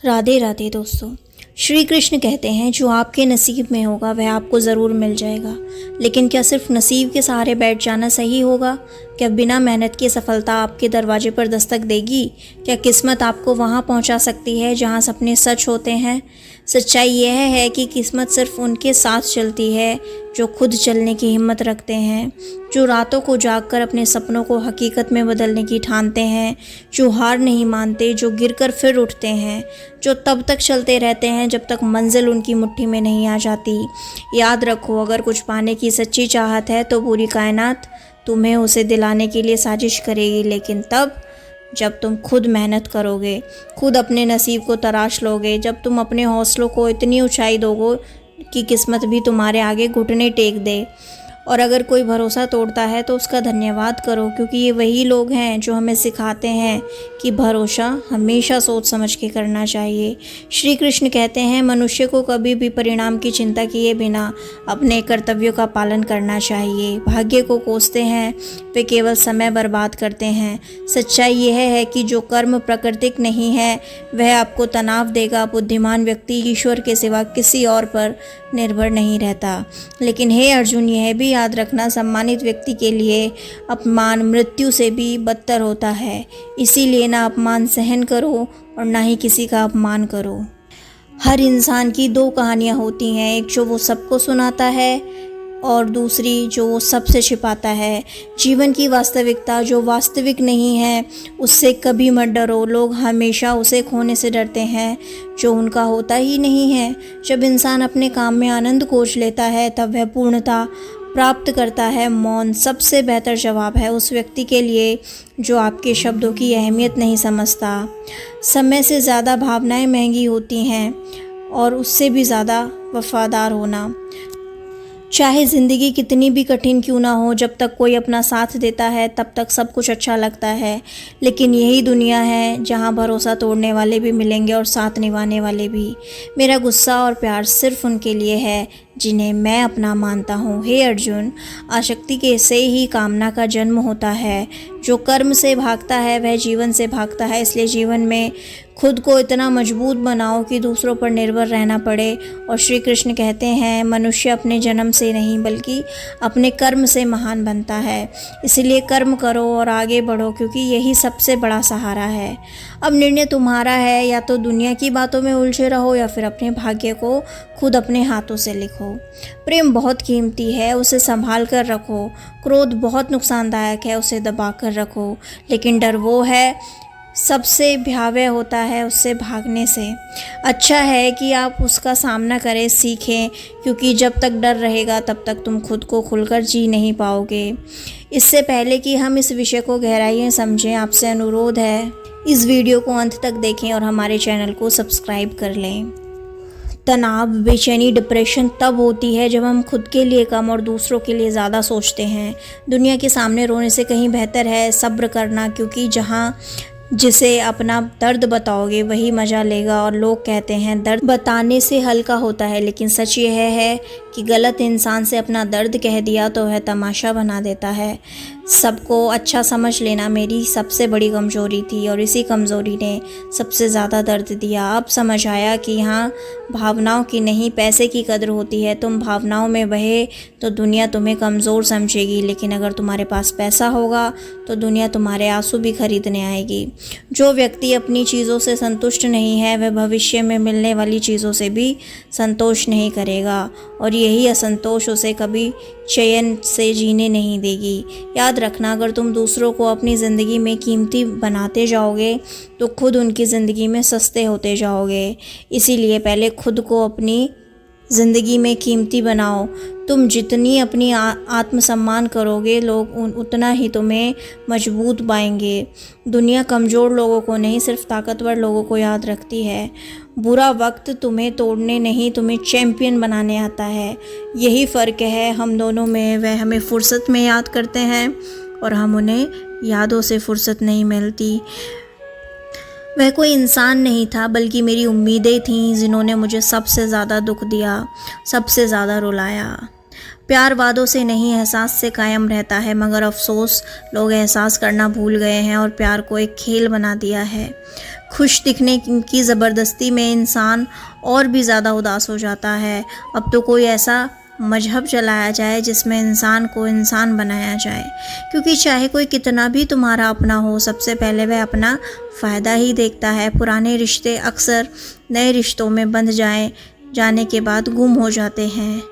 राधे राधे दोस्तों। श्री कृष्ण कहते हैं जो आपके नसीब में होगा वह आपको ज़रूर मिल जाएगा। लेकिन क्या सिर्फ नसीब के सहारे बैठ जाना सही होगा? क्या बिना मेहनत के सफलता आपके दरवाजे पर दस्तक देगी? क्या किस्मत आपको वहां पहुंचा सकती है जहां सपने सच होते हैं? सच्चाई यह है कि किस्मत सिर्फ उनके साथ चलती है जो खुद चलने की हिम्मत रखते हैं, जो रातों को जागकर अपने सपनों को हकीकत में बदलने की ठानते हैं, जो हार नहीं मानते, जो गिरकर फिर उठते हैं, जो तब तक चलते रहते हैं जब तक मंजिल उनकी मुट्ठी में नहीं आ जाती। याद रखो, अगर कुछ पाने की सच्ची चाहत है तो पूरी कायनात तुम्हें उसे दिलाने के लिए साजिश करेगी, लेकिन तब जब तुम खुद मेहनत करोगे, खुद अपने नसीब को तराश लोगे, जब तुम अपने हौसलों को इतनी ऊंचाई दोगे कि किस्मत भी तुम्हारे आगे घुटने टेक दे। और अगर कोई भरोसा तोड़ता है तो उसका धन्यवाद करो, क्योंकि ये वही लोग हैं जो हमें सिखाते हैं कि भरोसा हमेशा सोच समझ के करना चाहिए। श्री कृष्ण कहते हैं मनुष्य को कभी भी परिणाम की चिंता किए बिना अपने कर्तव्यों का पालन करना चाहिए। भाग्य को कोसते हैं वे केवल समय बर्बाद करते हैं। सच्चाई यह है कि जो कर्म प्राकृतिक नहीं है वह आपको तनाव देगा। बुद्धिमान व्यक्ति ईश्वर के सिवा किसी और पर निर्भर नहीं रहता। लेकिन हे अर्जुन, यह भी याद रखना, सम्मानित व्यक्ति के लिए अपमान मृत्यु से भी बदतर होता है। इसीलिए ना अपमान सहन करो और ना ही किसी का अपमान करो। हर इंसान की दो कहानियाँ होती हैं, एक जो वो सबको सुनाता है और दूसरी जो वो सबसे छिपाता है। जीवन की वास्तविकता जो वास्तविक नहीं है उससे कभी मत डरो। लोग हमेशा उसे खोने से डरते हैं जो उनका होता ही नहीं है। जब इंसान अपने काम में आनंद खोज लेता है तब वह पूर्णता प्राप्त करता है। मौन सबसे बेहतर जवाब है उस व्यक्ति के लिए जो आपके शब्दों की अहमियत नहीं समझता। समय से ज़्यादा भावनाएं महंगी होती हैं और उससे भी ज़्यादा वफादार होना। चाहे ज़िंदगी कितनी भी कठिन क्यों ना हो, जब तक कोई अपना साथ देता है तब तक सब कुछ अच्छा लगता है। लेकिन यही दुनिया है जहां भरोसा तोड़ने वाले भी मिलेंगे और साथ निभाने वाले भी। मेरा गुस्सा और प्यार सिर्फ उनके लिए है जिन्हें मैं अपना मानता हूँ। हे अर्जुन, आसक्ति के से ही कामना का जन्म होता है। जो कर्म से भागता है वह जीवन से भागता है। इसलिए जीवन में खुद को इतना मजबूत बनाओ कि दूसरों पर निर्भर रहना पड़े। और श्री कृष्ण कहते हैं मनुष्य अपने जन्म से नहीं बल्कि अपने कर्म से महान बनता है। इसलिए कर्म करो और आगे बढ़ो, क्योंकि यही सबसे बड़ा सहारा है। अब निर्णय तुम्हारा है, या तो दुनिया की बातों में उलझे रहो या फिर अपने भाग्य को खुद अपने हाथों से लिखो। प्रेम बहुत कीमती है, उसे संभाल कर रखो। क्रोध बहुत नुकसानदायक है, उसे दबा कर रखो। लेकिन डर वो है सबसे भयावह होता है उससे भागने से। अच्छा है कि आप उसका सामना करें, सीखें, क्योंकि जब तक डर रहेगा तब तक तुम खुद को खुलकर जी नहीं पाओगे। इससे पहले कि हम इस विषय को गहराई से समझें, आपसे अनुरोध है इस वीडियो को अंत तक देखें और हमारे चैनल को सब्सक्राइब कर लें। तनाव, बेचैनी, डिप्रेशन तब होती है जब हम खुद के लिए कम और दूसरों के लिए ज़्यादा सोचते हैं। दुनिया के सामने रोने से कहीं बेहतर है सब्र करना, क्योंकि जहाँ जिसे अपना दर्द बताओगे वही मज़ा लेगा। और लोग कहते हैं दर्द बताने से हल्का होता है, लेकिन सच यह है कि गलत इंसान से अपना दर्द कह दिया तो वह तमाशा बना देता है। सबको अच्छा समझ लेना मेरी सबसे बड़ी कमज़ोरी थी और इसी कमज़ोरी ने सबसे ज़्यादा दर्द दिया। अब समझ आया कि यहाँ भावनाओं की नहीं पैसे की कदर होती है। तुम भावनाओं में बहे तो दुनिया तुम्हें कमज़ोर समझेगी, लेकिन अगर तुम्हारे पास पैसा होगा तो दुनिया तुम्हारे आंसू भी खरीदने आएगी। जो व्यक्ति अपनी चीज़ों से संतुष्ट नहीं है वह भविष्य में मिलने वाली चीज़ों से भी संतोष नहीं करेगा, और यही असंतोष उसे कभी चैन से जीने नहीं देगी। याद रखना, अगर तुम दूसरों को अपनी ज़िंदगी में कीमती बनाते जाओगे तो खुद उनकी ज़िंदगी में सस्ते होते जाओगे। इसीलिए पहले खुद को अपनी ज़िंदगी में कीमती बनाओ। तुम जितनी अपनी आत्मसम्मान करोगे लोग उतना ही तुम्हें मजबूत पाएंगे। दुनिया कमज़ोर लोगों को नहीं, सिर्फ ताकतवर लोगों को याद रखती है। बुरा वक्त तुम्हें तोड़ने नहीं, तुम्हें चैम्पियन बनाने आता है। यही फ़र्क है हम दोनों में। वह हमें फ़ुर्सत में याद करते हैं और हम उन्हें यादों से फ़ुर्सत नहीं मिलती। वह कोई इंसान नहीं था बल्कि मेरी उम्मीदें थीं जिन्होंने मुझे सबसे ज़्यादा दुख दिया, सबसे ज़्यादा रुलाया। प्यार वादों से नहीं एहसास से कायम रहता है, मगर अफसोस लोग एहसास करना भूल गए हैं और प्यार को एक खेल बना दिया है। खुश दिखने की ज़बरदस्ती में इंसान और भी ज़्यादा उदास हो जाता है। अब तो कोई ऐसा मजहब चलाया जाए जिसमें इंसान को इंसान बनाया जाए, क्योंकि चाहे कोई कितना भी तुम्हारा अपना हो, सबसे पहले वह अपना फ़ायदा ही देखता है। पुराने रिश्ते अक्सर नए रिश्तों में बंध जाने के बाद गुम हो जाते हैं।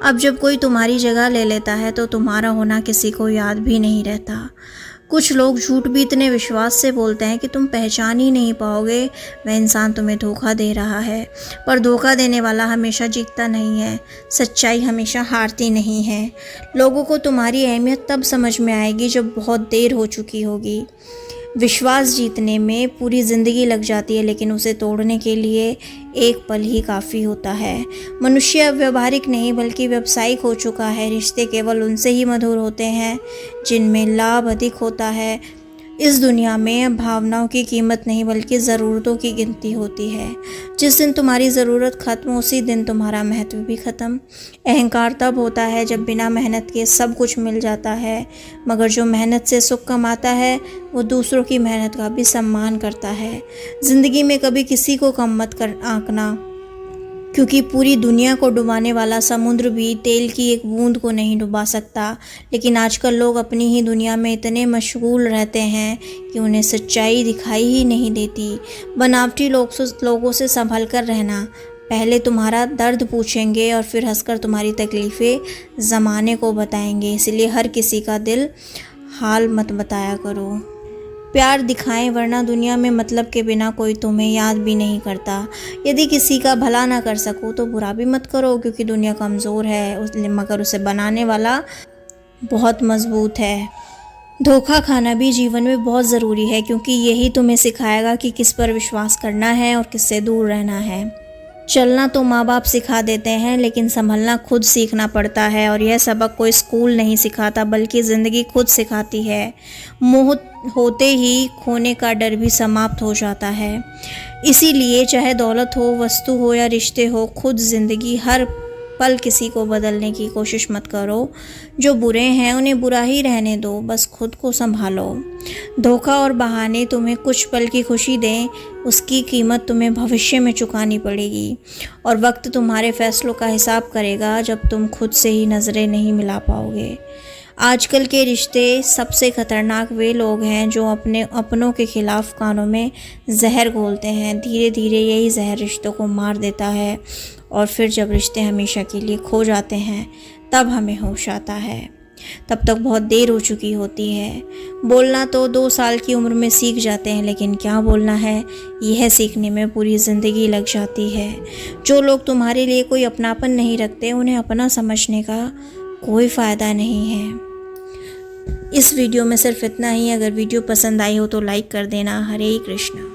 अब जब कोई तुम्हारी जगह ले लेता है तो तुम्हारा होना किसी को याद भी नहीं रहता। कुछ लोग झूठ भी इतने विश्वास से बोलते हैं कि तुम पहचान ही नहीं पाओगे वह इंसान तुम्हें धोखा दे रहा है। पर धोखा देने वाला हमेशा जीतता नहीं है, सच्चाई हमेशा हारती नहीं है। लोगों को तुम्हारी अहमियत तब समझ में आएगी जब बहुत देर हो चुकी होगी। विश्वास जीतने में पूरी ज़िंदगी लग जाती है, लेकिन उसे तोड़ने के लिए एक पल ही काफ़ी होता है। मनुष्य अब व्यावहारिक नहीं बल्कि व्यावसायिक हो चुका है। रिश्ते केवल उनसे ही मधुर होते हैं जिनमें लाभ अधिक होता है। इस दुनिया में भावनाओं की कीमत नहीं बल्कि ज़रूरतों की गिनती होती है। जिस दिन तुम्हारी ज़रूरत ख़त्म उसी दिन तुम्हारा महत्व भी ख़त्म। अहंकार तब होता है जब बिना मेहनत के सब कुछ मिल जाता है, मगर जो मेहनत से सुख कमाता है वो दूसरों की मेहनत का भी सम्मान करता है। ज़िंदगी में कभी किसी को कम मत कर आंकना, क्योंकि पूरी दुनिया को डुबाने वाला समुद्र भी तेल की एक बूंद को नहीं डुबा सकता। लेकिन आजकल लोग अपनी ही दुनिया में इतने मशगूल रहते हैं कि उन्हें सच्चाई दिखाई ही नहीं देती। बनावटी लोगों से संभल कर रहना। पहले तुम्हारा दर्द पूछेंगे और फिर हंसकर तुम्हारी तकलीफ़ें ज़माने को बताएंगे। इसलिए हर किसी का दिल हाल मत बताया करो। प्यार दिखाएं, वरना दुनिया में मतलब के बिना कोई तुम्हें याद भी नहीं करता। यदि किसी का भला ना कर सको तो बुरा भी मत करो, क्योंकि दुनिया कमज़ोर है मगर उसे बनाने वाला बहुत मजबूत है। धोखा खाना भी जीवन में बहुत ज़रूरी है, क्योंकि यही तुम्हें सिखाएगा कि किस पर विश्वास करना है और किससे दूर रहना है। चलना तो माँ बाप सिखा देते हैं, लेकिन संभलना खुद सीखना पड़ता है, और यह सबक कोई स्कूल नहीं सिखाता बल्कि ज़िंदगी खुद सिखाती है। मोह होते ही खोने का डर भी समाप्त हो जाता है। इसीलिए चाहे दौलत हो, वस्तु हो या रिश्ते हो, खुद ज़िंदगी हर पल किसी को बदलने की कोशिश मत करो। जो बुरे हैं उन्हें बुरा ही रहने दो, बस खुद को संभालो। धोखा और बहाने तुम्हें कुछ पल की खुशी दें, उसकी कीमत तुम्हें भविष्य में चुकानी पड़ेगी, और वक्त तुम्हारे फैसलों का हिसाब करेगा जब तुम खुद से ही नज़रें नहीं मिला पाओगे। आजकल के रिश्ते सबसे खतरनाक वे लोग हैं जो अपने अपनों के खिलाफ कानों में जहर घोलते हैं। धीरे धीरे यही जहर रिश्तों को मार देता है, और फिर जब रिश्ते हमेशा के लिए खो जाते हैं तब हमें होश आता है। तब तक बहुत देर हो चुकी होती है। बोलना तो 2 साल की उम्र में सीख जाते हैं, लेकिन क्या बोलना है यह सीखने में पूरी ज़िंदगी लग जाती है। जो लोग तुम्हारे लिए कोई अपनापन नहीं रखते उन्हें अपना समझने का कोई फ़ायदा नहीं है। इस वीडियो में सिर्फ इतना ही। अगर वीडियो पसंद आई हो तो लाइक कर देना। हरे कृष्ण।